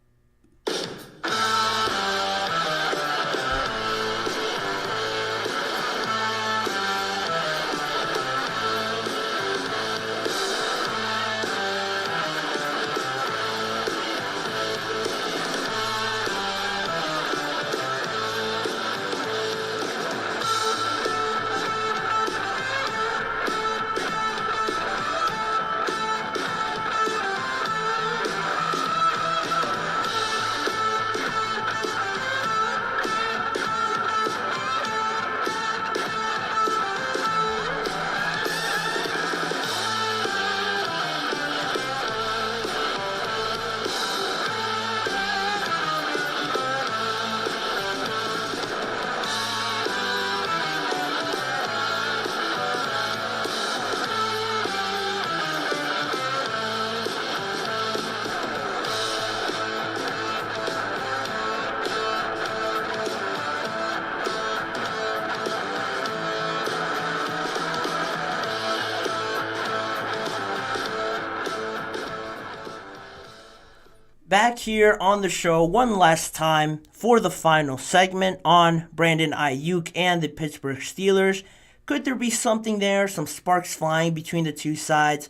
back here on the show one last time for the final segment on Brandon Aiyuk and the Pittsburgh Steelers. Could there be something there, some sparks flying between the two sides?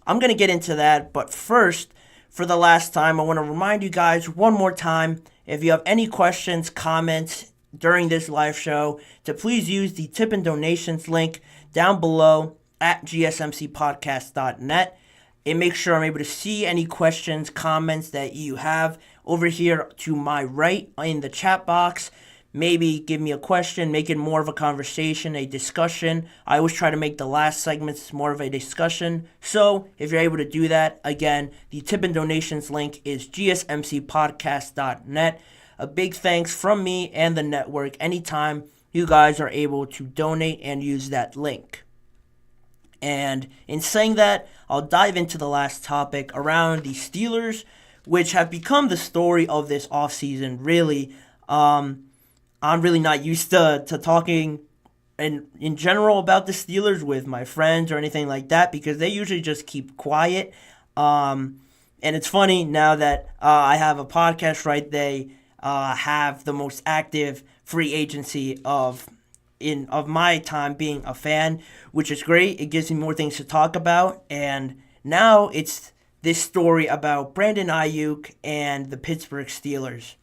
I'm going to get into that, but first, for the last time, I want to remind you guys one more time, if you have any questions, comments during this live show, to please use the tip and donations link down below at gsmcpodcast.net. It makes sure I'm able to see any questions, comments that you have over here to my right in the chat box. Maybe give me a question, make it more of a conversation, a discussion. I always try to make the last segments more of a discussion. So if you're able to do that, again, the tip and donations link is gsmcpodcast.net. A big thanks from me and the network anytime you guys are able to donate and use that link. And in saying that, I'll dive into the last topic around the Steelers, which have become the story of this offseason, really. I'm really not used to talking in general about the Steelers with my friends or anything like that because they usually just keep quiet. And it's funny now that I have a podcast, right? They have the most active free agency of my time being a fan, which is great. It gives me more things to talk about. And now it's this story about Brandon Aiyuk and the Pittsburgh Steelers.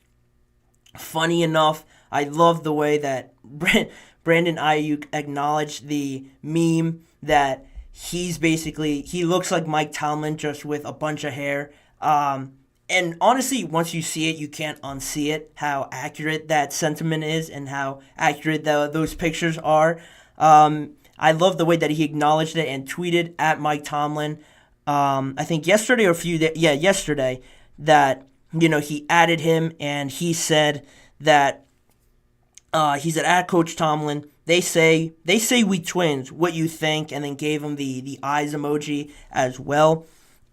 Funny enough, I love the way that Brandon Aiyuk acknowledged the meme that he looks like Mike Tomlin just with a bunch of hair. And honestly, once you see it, you can't unsee it, how accurate that sentiment is and how accurate those pictures are. I love the way that he acknowledged it and tweeted at Mike Tomlin, I think yesterday or yesterday, that, he added him and he said that, he said, at Coach Tomlin, they say we twins, what you think, and then gave him the eyes emoji as well.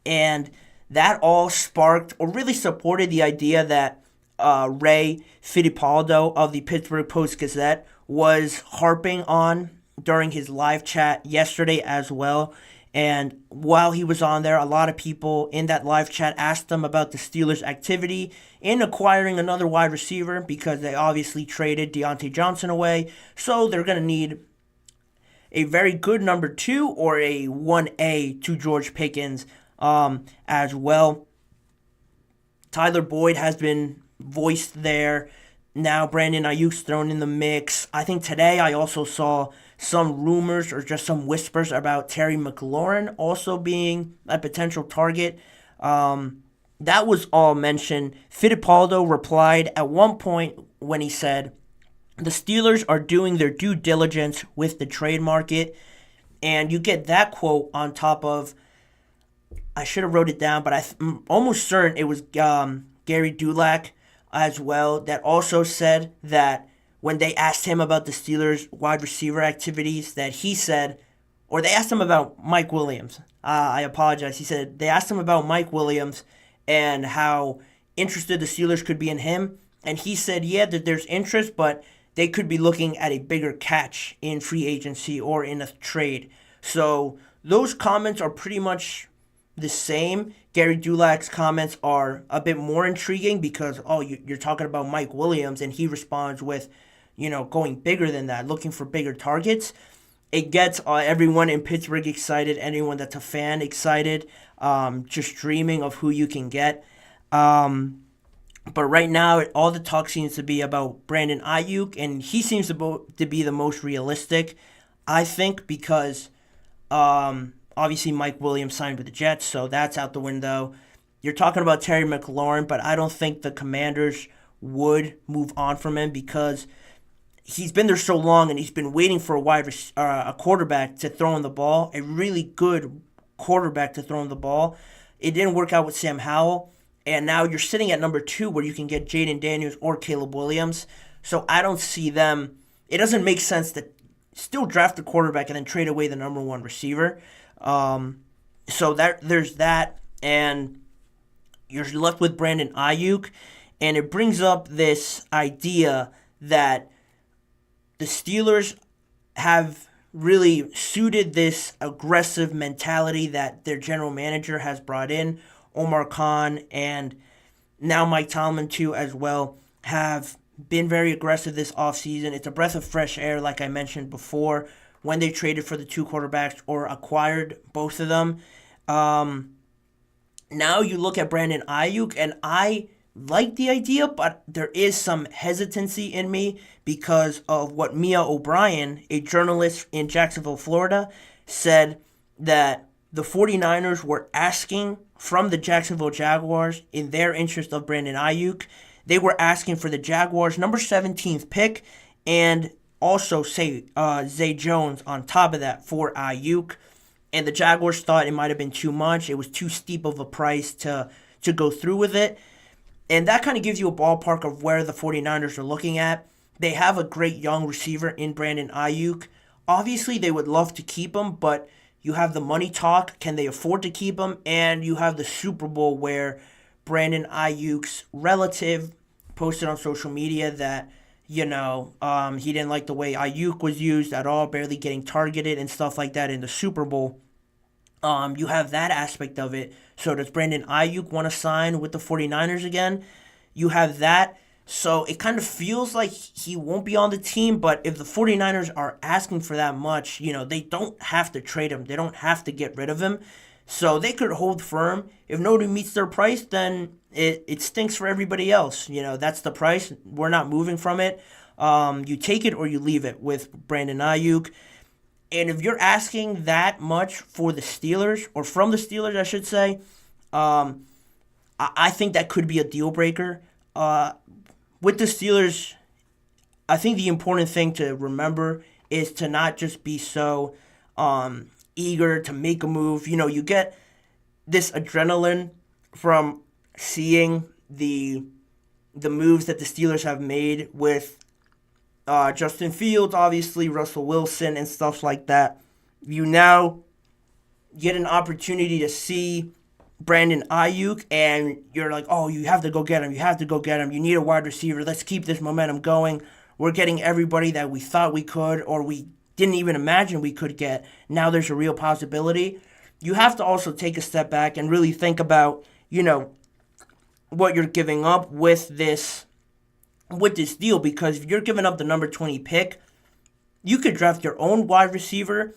And that all sparked or really supported the idea that Ray Fittipaldo of the Pittsburgh Post-Gazette was harping on during his live chat yesterday as well. And while he was on there, a lot of people in that live chat asked him about the Steelers' activity in acquiring another wide receiver because they obviously traded Deontay Johnson away. So they're going to need a very good number 2 or a 1A to George Pickens as well. Tyler Boyd has been voiced there. Now Brandon Aiyuk's thrown in the mix. I think today I also saw some rumors or just some whispers about Terry McLaurin also being a potential target. That was all mentioned. Fittipaldo replied at one point when he said, the Steelers are doing their due diligence with the trade market. And you get that quote on top of, I should have wrote it down, but I'm almost certain it was Gary Dulac as well that also said that when they asked him about the Steelers' wide receiver activities, that he said, or they asked him about Mike Williams. I apologize. He said they asked him about Mike Williams and how interested the Steelers could be in him. And he said, yeah, that there's interest, but they could be looking at a bigger catch in free agency or in a trade. So those comments are pretty much the same. Gary Dulac's comments are a bit more intriguing because, you're talking about Mike Williams, and he responds with, going bigger than that, looking for bigger targets. It gets everyone in Pittsburgh excited, anyone that's a fan excited, just dreaming of who you can get. But right now, all the talk seems to be about Brandon Aiyuk, and he seems to be the most realistic, I think, because obviously Mike Williams signed with the Jets, so that's out the window. You're talking about Terry McLaurin, but I don't think the Commanders would move on from him because he's been there so long and he's been waiting for a quarterback to throw him the ball, a really good quarterback to throw him the ball. It didn't work out with Sam Howell, and now you're sitting at number 2 where you can get Jaden Daniels or Caleb Williams. So I don't see them. It doesn't make sense to still draft the quarterback and then trade away the number 1 receiver. So there's that, and you're left with Brandon Aiyuk, and it brings up this idea that the Steelers have really suited this aggressive mentality that their general manager has brought in, Omar Khan, and now Mike Tomlin too as well, have been very aggressive this offseason. It's a breath of fresh air, like I mentioned before, when they traded for the two quarterbacks or acquired both of them. Now you look at Brandon Aiyuk, and I like the idea, but there is some hesitancy in me because of what Mia O'Brien, a journalist in Jacksonville, Florida, said that the 49ers were asking from the Jacksonville Jaguars in their interest of Brandon Aiyuk. They were asking for the Jaguars' number 17th pick and also Zay Jones on top of that for Aiyuk. And the Jaguars thought it might have been too much. It was too steep of a price to go through with it. And that kind of gives you a ballpark of where the 49ers are looking at. They have a great young receiver in Brandon Aiyuk. Obviously, they would love to keep him, but you have the money talk. Can they afford to keep him? And you have the Super Bowl where Brandon Aiyuk's relative posted on social media that, he didn't like the way Aiyuk was used at all, barely getting targeted and stuff like that in the Super Bowl. You have that aspect of it. So does Brandon Aiyuk want to sign with the 49ers again? You have that. So it kind of feels like he won't be on the team, but if the 49ers are asking for that much, they don't have to trade him. They don't have to get rid of him. So they could hold firm. If nobody meets their price, then it stinks for everybody else. That's the price. We're not moving from it. You take it or you leave it with Brandon Aiyuk. And if you're asking that much for the Steelers, or from the Steelers, I should say, I think that could be a deal breaker. With the Steelers, I think the important thing to remember is to not just be so eager to make a move. You get this adrenaline from seeing the moves that the Steelers have made with Justin Fields, obviously, Russell Wilson, and stuff like that. You now get an opportunity to see Brandon Aiyuk, and you're like, oh, you have to go get him. You have to go get him. You need a wide receiver. Let's keep this momentum going. We're getting everybody that we thought we could, or we didn't even imagine we could get. Now there's a real possibility. You have to also take a step back and really think about, what you're giving up with this deal, because if you're giving up the number 20 pick, you could draft your own wide receiver.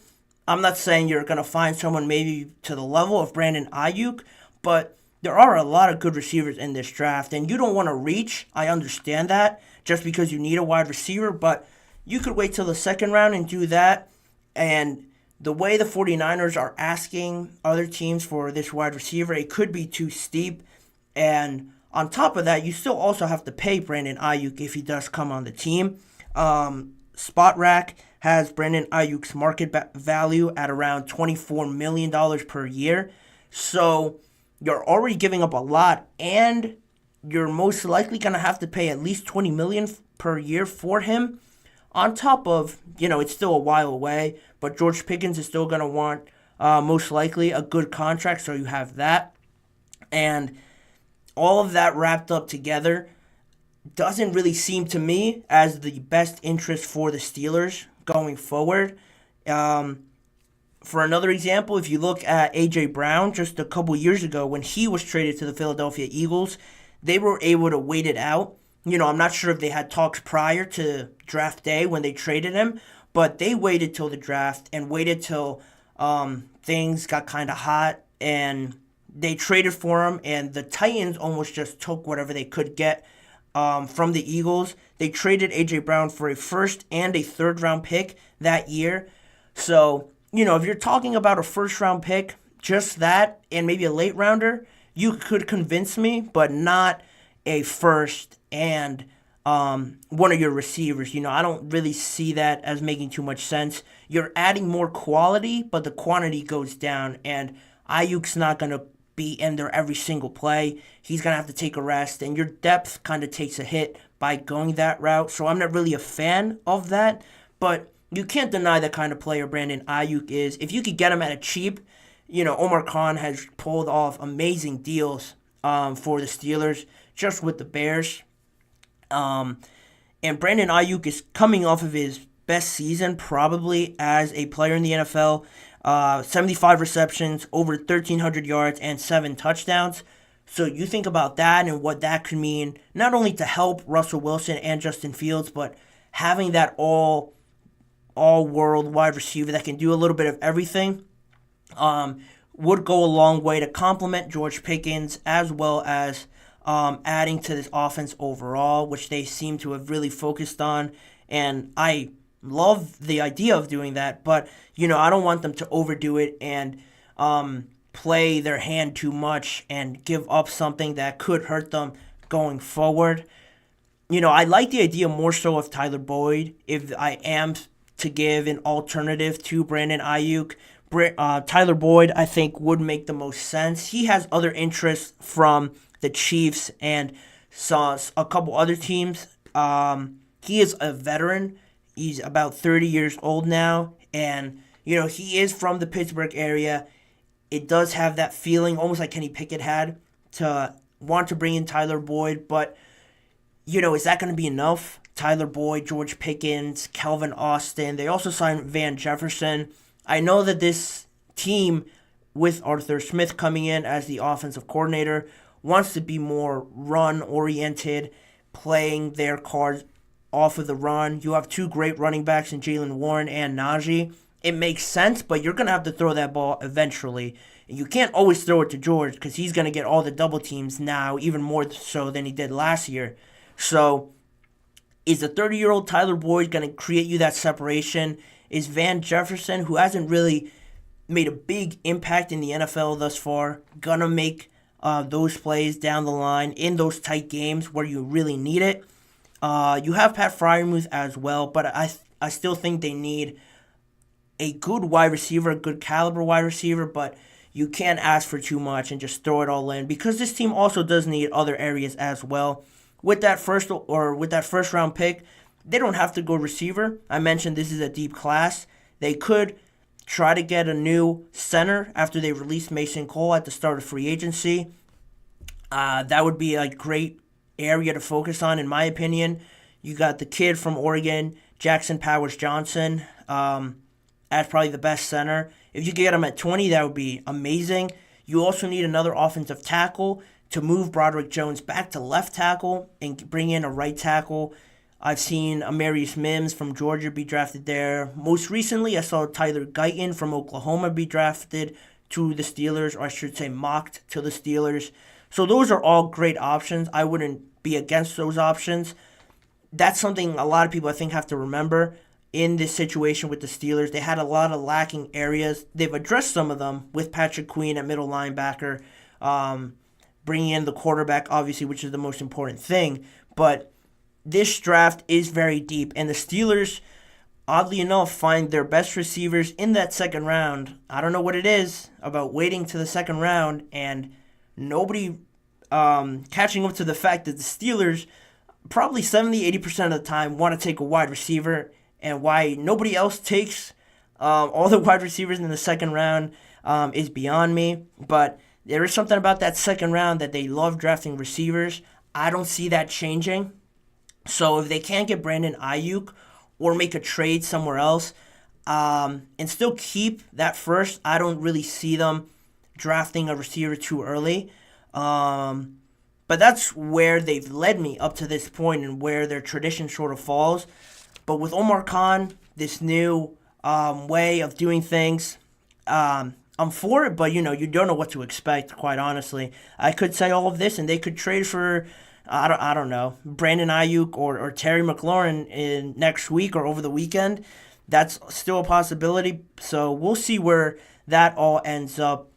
I'm not saying you're going to find someone maybe to the level of Brandon Aiyuk, but there are a lot of good receivers in this draft, and you don't want to reach. I understand that, just because you need a wide receiver, but you could wait till the second round and do that. And the way the 49ers are asking other teams for this wide receiver, it could be too steep. And on top of that, you still also have to pay Brandon Aiyuk if he does come on the team. SpotRack has Brandon Aiyuk's market value at around $24 million per year. So you're already giving up a lot, and you're most likely going to have to pay at least $20 million per year for him. On top of, it's still a while away, but George Pickens is still going to want, most likely, a good contract, so you have that. And all of that wrapped up together doesn't really seem to me as the best interest for the Steelers going forward. For another example, if you look at A.J. Brown just a couple years ago when he was traded to the Philadelphia Eagles, they were able to wait it out. I'm not sure if they had talks prior to draft day when they traded him, but they waited till the draft and waited till things got kind of hot, and they traded for him, and the Titans almost just took whatever they could get from the Eagles. They traded A.J. Brown for a first and a third-round pick that year. So, if you're talking about a first-round pick, just that, and maybe a late-rounder, you could convince me, but not a first and one of your receivers. I don't really see that as making too much sense. You're adding more quality, but the quantity goes down, and Aiyuk's not going to be in there every single play. He's going to have to take a rest, and your depth kind of takes a hit by going that route. So I'm not really a fan of that, but you can't deny the kind of player Brandon Aiyuk is. If you could get him at a cheap, Omar Khan has pulled off amazing deals for the Steelers just with the Bears. And Brandon Aiyuk is coming off of his best season probably as a player in the NFL. 75 receptions, over 1,300 yards, and 7 touchdowns. So you think about that and what that could mean, not only to help Russell Wilson and Justin Fields, but having that all-world wide receiver that can do a little bit of everything would go a long way to complement George Pickens, as well as adding to this offense overall, which they seem to have really focused on. And I love the idea of doing that, but, I don't want them to overdo it and play their hand too much and give up something that could hurt them going forward. I like the idea more so of Tyler Boyd if I am to give an alternative to Brandon Aiyuk. Tyler Boyd, I think, would make the most sense. He has other interests from the Chiefs and a couple other teams. He is a veteran. He's about 30 years old now, and, he is from the Pittsburgh area. It does have that feeling, almost like Kenny Pickett had, to want to bring in Tyler Boyd, but, is that going to be enough? Tyler Boyd, George Pickens, Calvin Austin. They also signed Van Jefferson. I know that this team, with Arthur Smith coming in as the offensive coordinator, wants to be more run-oriented, playing their cards off of the run. You have two great running backs in Jaylen Warren and Najee. It makes sense, but you're going to have to throw that ball eventually. You can't always throw it to George because he's going to get all the double teams now, even more so than he did last year. So is the 30-year-old Tyler Boyd going to create you that separation? Is Van Jefferson, who hasn't really made a big impact in the NFL thus far, going to make those plays down the line in those tight games where you really need it? You have Pat Freiermuth as well, but I still think they need a good wide receiver, a good caliber wide receiver, but you can't ask for too much and just throw it all in because this team also does need other areas as well. With that first round pick, they don't have to go receiver. I mentioned this is a deep class. They could try to get a new center after they release Mason Cole at the start of free agency. That would be a great area to focus on, in my opinion. You got the kid from Oregon, Jackson Powers-Johnson, as probably the best center. If you could get him at 20, that would be amazing. You also need another offensive tackle to move Broderick Jones back to left tackle and bring in a right tackle. I've seen Amarius Mims from Georgia be drafted there. Most recently, I saw Tyler Guyton from Oklahoma be drafted to the Steelers, or I should say mocked to the Steelers. So those are all great options. I wouldn't be against those options. That's something a lot of people, I think, have to remember in this situation with the Steelers. They had a lot of lacking areas. They've addressed some of them with Patrick Queen at middle linebacker, bringing in the quarterback, obviously, which is the most important thing. But this draft is very deep, and the Steelers, oddly enough, find their best receivers in that second round. I don't know what it is about waiting to the second round and nobody catching up to the fact that the Steelers probably 70-80% of the time want to take a wide receiver, and why nobody else takes all the wide receivers in the second round is beyond me. But there is something about that second round that they love drafting receivers. I don't see that changing. So if they can't get Brandon Aiyuk or make a trade somewhere else and still keep that first, I don't really see them drafting a receiver too early. But that's where they've led me up to this point and where their tradition sort of falls. But with Omar Khan, this new way of doing things, I'm for it, but you don't know what to expect, quite honestly. I could say all of this and they could trade for, I don't know, Brandon Aiyuk or Terry McLaurin in next week or over the weekend. That's still a possibility. So we'll see where that all ends up.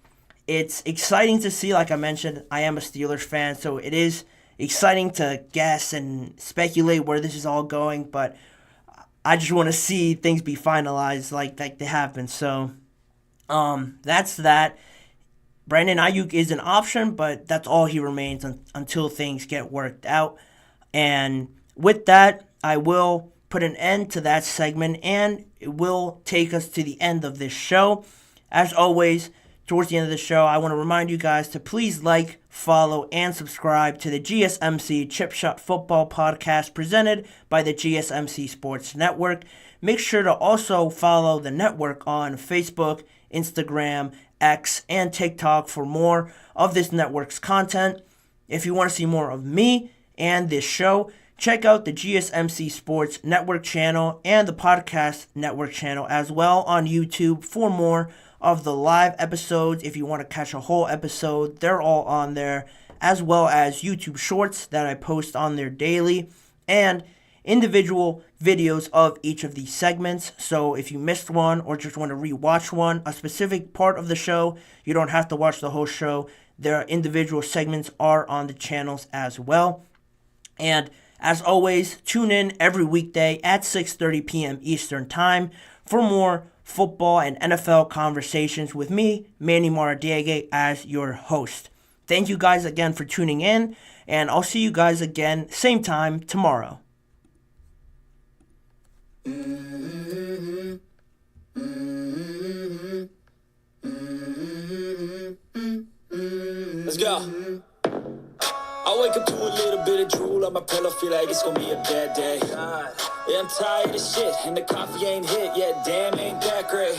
It's exciting to see, like I mentioned, I am a Steelers fan, so it is exciting to guess and speculate where this is all going, but I just want to see things be finalized like they have been. So that's that. Brandon Aiyuk is an option, but that's all he remains until things get worked out. And with that, I will put an end to that segment, and it will take us to the end of this show. As always, towards the end of the show, I want to remind you guys to please like, follow, and subscribe to the GSMC Chip Shot Football Podcast presented by the GSMC Sports Network. Make sure to also follow the network on Facebook, Instagram, X, and TikTok for more of this network's content. If you want to see more of me and this show, check out the GSMC Sports Network channel and the Podcast Network channel as well on YouTube for more of the live episodes. If you want to catch a whole episode, they're all on there, as well as YouTube Shorts that I post on there daily, and individual videos of each of these segments. So if you missed one or just want to rewatch one, a specific part of the show, you don't have to watch the whole show. Their individual segments are on the channels as well. And as always, tune in every weekday at 6:30 p.m. Eastern Time for more football and NFL conversations with me, Manny Maradiaga, as your host. Thank you guys again for tuning in, and I'll see you guys again same time tomorrow. Let's go. I wake up to a little bit of drool on my pillow, feel like it's gonna be a bad day. Yeah, I'm tired of shit, and the coffee ain't hit yet, damn, ain't that great.